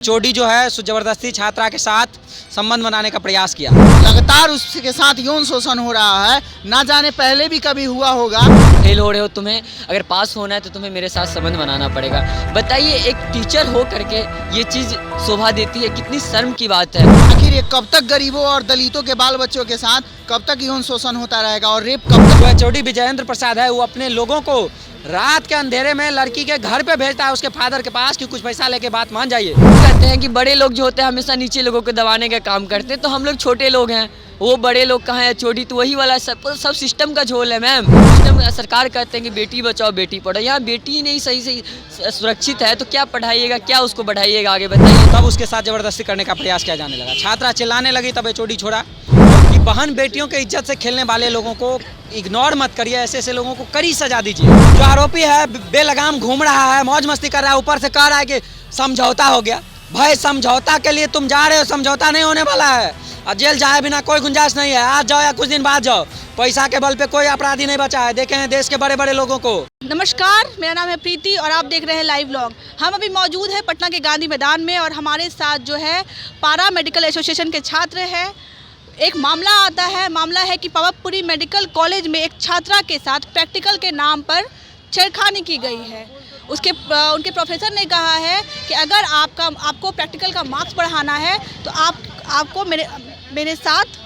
चोडी जो है जबरदस्ती छात्रा के साथ संबंध बनाने का प्रयास किया। लगातार उसके साथ यौन शोषण हो रहा है, ना जाने पहले भी कभी हुआ होगा। फेल हो रहे हो, तुम्हें अगर पास होना है तो तुम्हें मेरे साथ संबंध बनाना पड़ेगा। बताइए, एक टीचर हो करके ये चीज़ शोभा देती है, कितनी शर्म की बात है। आखिर ये कब तक गरीबों और दलितों के बाल बच्चों के साथ कब तक यौन शोषण होता रहेगा और रेप कब तक? जो चोडी विजयेंद्र प्रसाद है वो अपने लोगों को रात के अंधेरे में लड़की के घर पे भेजता है उसके फादर के पास कि कुछ पैसा लेके बात मान जाइए। कहते हैं कि बड़े लोग जो होते हैं हमेशा नीचे लोगों को दबाने का काम करते हैं, तो हम लोग छोटे लोग हैं, वो बड़े लोग कहाँ हैं। चोडी तो वही वाला सब सिस्टम का झोल है मैम। सिस्टम सरकार कहते हैं कि बेटी बचाओ बेटी पढ़ो, यहाँ बेटी ही नहीं सही सुरक्षित है तो क्या पढ़ाइएगा, क्या उसको बढ़ाइएगा, आगे बताइए। तब उसके साथ जबरदस्ती करने का प्रयास किया जाने लगा। छात्रा चिल्लाने लगी, तब चोडी छोड़ा कि बहन बेटियों के इज्जत से खेलने वाले लोगों को इग्नोर मत करिए, ऐसे ऐसे लोगों को कड़ी सजा दीजिए। जो आरोपी है बेलगाम घूम रहा है, मौज मस्ती कर रहा है, ऊपर से कह रहा है कि समझौता हो गया। भाई समझौता के लिए तुम जा रहे हो, समझौता नहीं होने वाला है और जेल जाए बिना कोई गुंजाइश नहीं है। आज जाओ या कुछ दिन बाद जाओ, पैसा के बल पे कोई अपराधी नहीं बचा है। देखे हैं देश के बड़े बड़े लोगों को। नमस्कार, मेरा नाम है प्रीति और आप देख रहे हैं लाइव व्लॉग। हम अभी मौजूद हैं पटना के गांधी मैदान में और हमारे साथ जो है पारा मेडिकल एसोसिएशन के छात्र हैं। एक मामला आता है, मामला है कि पावापुरी मेडिकल कॉलेज में एक छात्रा के साथ प्रैक्टिकल के नाम पर छेड़खानी की गई है। उनके प्रोफेसर ने कहा है कि अगर आपको प्रैक्टिकल का मार्क्स बढ़ाना है तो आपको मेरे साथ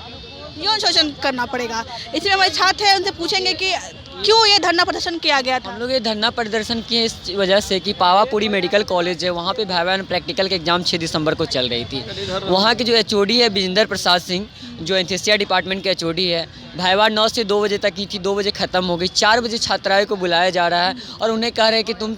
यौन शोषण करना पड़ेगा। इसमें हमारे छात्र हैं, उनसे पूछेंगे कि क्यों ये धरना प्रदर्शन किया गया था। हम लोग ये धरना प्रदर्शन किए इस वजह से कि पावापुरी मेडिकल कॉलेज है, वहाँ पे वाइवा एंड प्रैक्टिकल के एग्जाम 6 दिसंबर को चल रही थी। वहाँ के जो एचओडी है विजेंद्र प्रसाद सिंह, जो एनेस्थीसिया डिपार्टमेंट के एचओडी है, वाइवा 9 से 2 बजे तक की थी, 2 बजे ख़त्म हो गई। 4 बजे छात्राओं को बुलाया जा रहा है और उन्हें कह रहे हैं कि तुम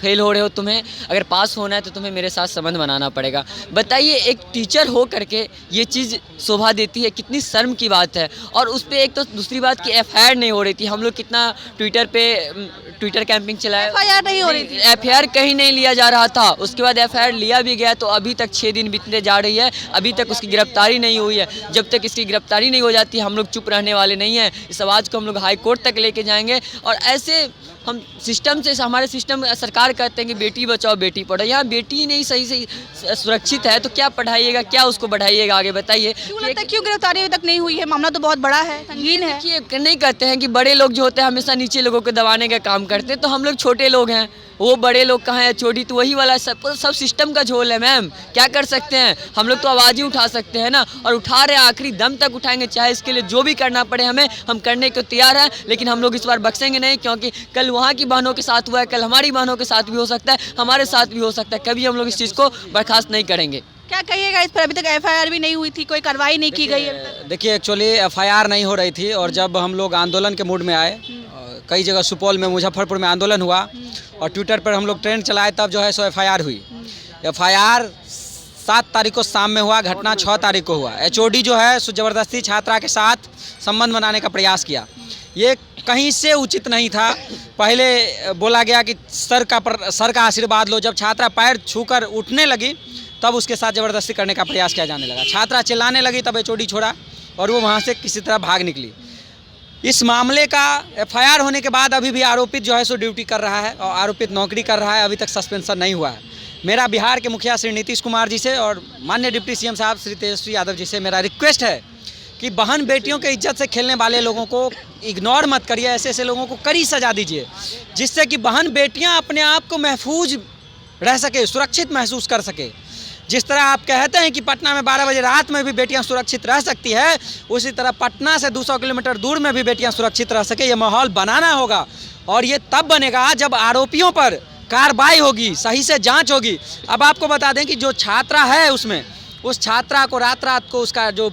फेल हो रहे हो, तुम्हें अगर पास होना है तो तुम्हें मेरे साथ संबंध बनाना पड़ेगा। बताइए, एक टीचर हो करके ये चीज़ शोभा देती है, कितनी शर्म की बात है। और उस पर एक तो दूसरी बात कि एफआईआर नहीं हो रही थी। हम लोग कितना ट्विटर कैंपिंग चलाया, एफआईआर नहीं हो रही थी, एफआईआर कहीं नहीं लिया जा रहा था। उसके बाद एफआईआर लिया भी गया तो अभी तक 6 दिन बीतने जा रही है, अभी तक उसकी गिरफ्तारी नहीं हुई है। जब तक इसकी गिरफ्तारी नहीं हो जाती हम लोग चुप रहने वाले नहीं हैं। इस आवाज़ को हम लोग हाई कोर्ट तक लेके जाएंगे। और ऐसे हम सिस्टम से, हमारे सिस्टम सरकार कहते हैं कि बेटी बचाओ बेटी पढ़ो, यहाँ बेटी ही नहीं सही सुरक्षित है तो क्या पढ़ाइएगा, क्या उसको बढ़ाइएगा, आगे बताइए। क्यों लगता है क्यों गिरफ्तारी अभी तक नहीं हुई है? मामला तो बहुत बड़ा है, संगीन है। देखिए, नहीं कहते हैं कि बड़े लोग जो होते हैं हमेशा नीचे लोगों को दबाने का काम करते हैं, तो हम लोग छोटे लोग हैं, वो बड़े लोग कहाँ हैं। चोडी तो वही वाला सब सिस्टम का झोल है मैम। क्या कर सकते हैं, हम लोग तो आवाज़ ही उठा सकते हैं ना, और उठा रहे हैं, आखिरी दम तक उठाएंगे, चाहे इसके लिए जो भी करना पड़े हमें, हम करने को तैयार हैं। लेकिन हम लोग इस बार बख्शेंगे नहीं, क्योंकि कल वहाँ की बहनों के साथ हुआ है, कल हमारी बहनों के साथ भी हो सकता है, हमारे साथ भी हो सकता है। कभी हम लोग इस चीज़ को बर्खास्त नहीं करेंगे। क्या कहिएगा इस पर? अभी तक एफआईआर भी नहीं हुई थी, कोई कार्रवाई नहीं की गई है। देखिए, एक्चुअली एफआईआर नहीं हो रही थी और जब हम लोग आंदोलन के मूड में आए, कई जगह सुपौल में, मुजफ्फरपुर में आंदोलन हुआ और ट्विटर पर हम लोग ट्रेंड चलाए, तब जो है सो एफआईआर हुई। एफआईआर 7 तारीख को शाम में हुआ, घटना 6 तारीख को हुआ। एचओडी जो है जबरदस्ती छात्रा के साथ संबंध बनाने का प्रयास किया। ये कहीं से उचित नहीं था। पहले बोला गया कि सर का आशीर्वाद लो। जब छात्रा पैर छूकर उठने लगी तब उसके साथ ज़बरदस्ती करने का प्रयास किया जाने लगा। छात्रा चिल्लाने लगी, तब एचओडी छोड़ा और वो वहाँ से किसी तरह भाग निकली। इस मामले का एफआईआर होने के बाद अभी भी आरोपित जो है सो ड्यूटी कर रहा है और आरोपित नौकरी कर रहा है, अभी तक सस्पेंशन नहीं हुआ है। मेरा बिहार के मुखिया श्री नीतीश कुमार जी से और माननीय डिप्टी सीएम साहब श्री तेजस्वी यादव जी से मेरा रिक्वेस्ट है कि बहन बेटियों के इज्जत से खेलने वाले लोगों को इग्नोर मत करिए, ऐसे ऐसे लोगों को कड़ी सजा दीजिए, जिससे कि बहन बेटियां अपने आप को महफूज रह सके, सुरक्षित महसूस कर सके। जिस तरह आप कहते हैं कि पटना में 12 बजे रात में भी बेटियां सुरक्षित रह सकती है, उसी तरह पटना से 200 किलोमीटर दूर में भी बेटियां सुरक्षित रह सके। ये माहौल बनाना होगा और ये तब बनेगा जब आरोपियों पर कार्रवाई होगी, सही से जांच होगी। अब आपको बता दें कि जो छात्रा है उसमें, उस छात्रा को रात को उसका जो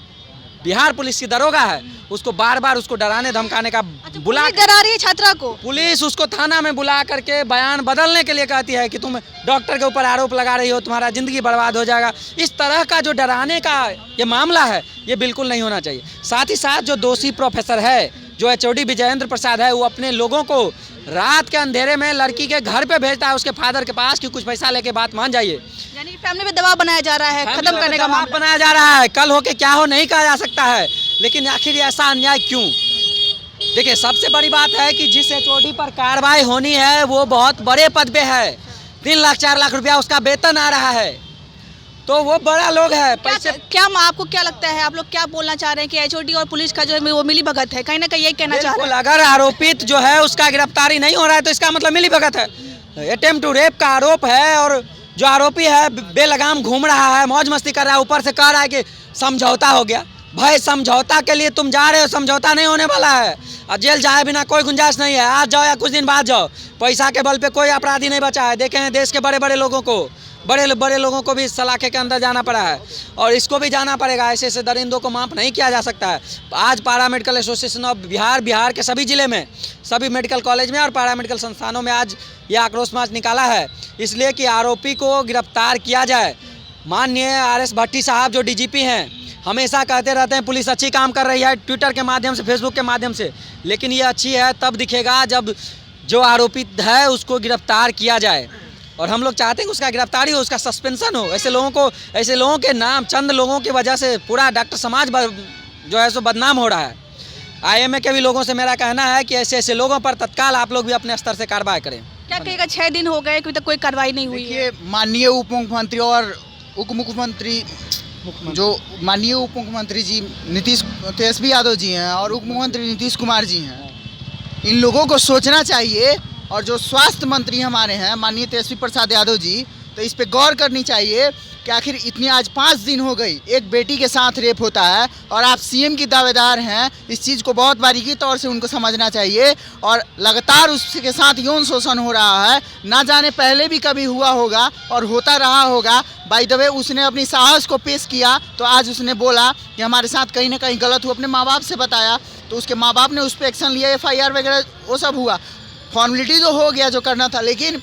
बिहार पुलिस की दरोगा है उसको बार बार उसको डराने धमकाने का बुला डरा रही है छात्रा को। पुलिस उसको थाना में बुला करके बयान बदलने के लिए कहती है कि तुम डॉक्टर के ऊपर आरोप लगा रही हो, तुम्हारा ज़िंदगी बर्बाद हो जाएगा। इस तरह का जो डराने का ये मामला है, ये बिल्कुल नहीं होना चाहिए। साथ ही साथ जो दोषी प्रोफेसर है, जो एचओडी विजयेंद्र प्रसाद है, वो अपने लोगों को रात के अंधेरे में लड़की के घर पे भेजता है उसके फादर के पास कि कुछ पैसा लेके बात मान जाइए। यानी फैमिली पे दबाव बनाया जा रहा है, खत्म करने का मामला बनाया जा रहा है। कल होके क्या हो नहीं कहा जा सकता है, लेकिन आखिर ऐसा अन्याय क्यों? देखिए, सबसे बड़ी बात है कि जिस एचओडी पर कार्रवाई होनी है वो बहुत बड़े पद पे है। 3 लाख 4 लाख रुपया उसका वेतन आ रहा है। तो वो बड़ा लोग है, पैसे आपको क्या लगता है, आप लोग क्या बोलना चाह रहे हैं कि एचओडी और पुलिस का जो है वो मिली भगत है, कहीं ना कहीं यही कहना चाह रहे बिल्कुल, अगर आरोपित जो है उसका गिरफ्तारी नहीं हो रहा है तो इसका मतलब मिली भगत है। अटेम्प्ट टू रेप का आरोप है और जो आरोपी है बेलगाम घूम रहा है, मौज मस्ती कर रहा है, ऊपर से कह रहा है कि समझौता हो गया। भाई समझौता के लिए तुम जा रहे हो, समझौता नहीं होने वाला है और जेल जाए बिना कोई गुंजाइश नहीं है। आज जाओ या कुछ दिन बाद जाओ, पैसा के बल पे कोई अपराधी नहीं बचा है। देखे हैं देश के बड़े बड़े लोगों को, बड़े लोगों को भी सलाखे के अंदर जाना पड़ा है और इसको भी जाना पड़ेगा। ऐसे ऐसे दरिंदों को माफ़ नहीं किया जा सकता है। आज पारा मेडिकल एसोसिएशन ऑफ बिहार के सभी ज़िले में, सभी मेडिकल कॉलेज में और पारा मेडिकल संस्थानों में आज यह आक्रोश मार्च निकाला है, इसलिए कि आरोपी को गिरफ्तार किया जाए। माननीय आर.एस. भट्टी साहब जो डीजीपी हैं, हमेशा कहते रहते हैं पुलिस अच्छी काम कर रही है, ट्विटर के माध्यम से, फेसबुक के माध्यम से, लेकिन ये अच्छी है तब दिखेगा जब जो आरोपित है उसको गिरफ्तार किया जाए। और हम लोग चाहते हैं कि उसका गिरफ्तारी हो, उसका सस्पेंशन हो। ऐसे लोगों के नाम, चंद लोगों की वजह से पूरा डॉक्टर समाज जो है सो बदनाम हो रहा है। आईएमए के भी लोगों से मेरा कहना है कि ऐसे ऐसे लोगों पर तत्काल आप लोग भी अपने स्तर से कार्रवाई करें। क्या कहेगा, 6 दिन हो गए, अभी तक कोई कार्रवाई नहीं हुई है। देखिए, माननीय उप मुख्यमंत्री और उप मुख्यमंत्री जो माननीय उप मुख्यमंत्री जी तेजस्वी यादव जी हैं और उप मुख्यमंत्री नीतीश कुमार जी हैं, इन लोगों को सोचना चाहिए। और जो स्वास्थ्य मंत्री हमारे हैं माननीय तेजस्वी प्रसाद यादव जी, तो इस पे गौर करनी चाहिए कि आखिर इतनी आज 5 दिन हो गई एक बेटी के साथ रेप होता है और आप सीएम की दावेदार हैं। इस चीज़ को बहुत बारीकी तौर से उनको समझना चाहिए और लगातार उसके साथ यौन शोषण हो रहा है। ना जाने पहले भी कभी हुआ होगा और होता रहा होगा। बाय द वे उसने अपनी साहस को पेश किया तो आज उसने बोला कि हमारे साथ कहीं ना कहीं गलत हुआ, अपने माँ बाप से बताया तो उसके माँ बाप ने उस पर एक्शन लिया, FIR वगैरह वो सब हुआ, फॉर्मेलिटी तो हो गया जो करना था, लेकिन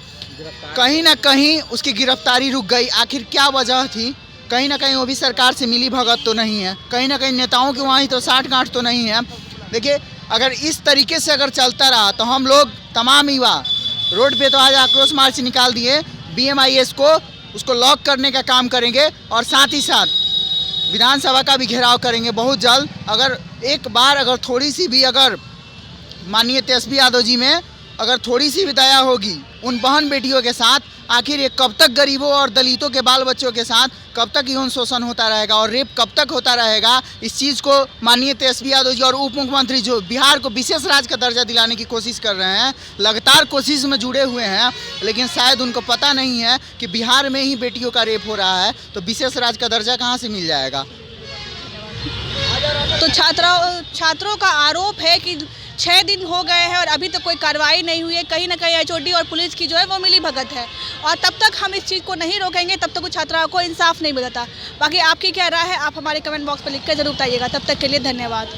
कहीं ना कहीं उसकी गिरफ्तारी रुक गई। आखिर क्या वजह थी? कहीं ना कहीं वो भी सरकार से मिली भगत तो नहीं है, कहीं ना कहीं नेताओं की वहीं तो साठ-गांठ तो नहीं है। देखिए, अगर इस तरीके से अगर चलता रहा तो हम लोग तमाम युवा रोड पे तो आज आक्रोश मार्च निकाल दिए, BMIS को उसको लॉक करने का काम करेंगे और साथ ही साथ विधानसभा का भी घेराव करेंगे बहुत जल्द। अगर एक बार अगर थोड़ी सी भी अगर माननीय तेजस्वी यादव जी में अगर थोड़ी सी भी दया होगी उन बहन बेटियों के साथ, आखिर ये कब तक गरीबों और दलितों के बाल बच्चों के साथ कब तक यौन शोषण होता रहेगा और रेप कब तक होता रहेगा? इस चीज़ को माननीय तेजस्वी यादव जी और उप मुख्यमंत्री जो बिहार को विशेष राज्य का दर्जा दिलाने की कोशिश कर रहे हैं, लगातार कोशिश में जुड़े हुए हैं, लेकिन शायद उनको पता नहीं है कि बिहार में ही बेटियों का रेप हो रहा है तो विशेष राज्य का दर्जा कहाँ से मिल जाएगा। तो छात्रों का आरोप है कि 6 दिन हो गए हैं और अभी तक कोई कार्रवाई नहीं हुई है। कहीं ना कहीं एचओडी और पुलिस की जो है वो मिली भगत है और तब तक हम इस चीज़ को नहीं रोकेंगे, तब तक कुछ छात्राओं को इंसाफ नहीं मिलता। बाकी आपकी क्या राय है, आप हमारे कमेंट बॉक्स पर लिख कर जरूर बताइएगा। तब तक के लिए धन्यवाद।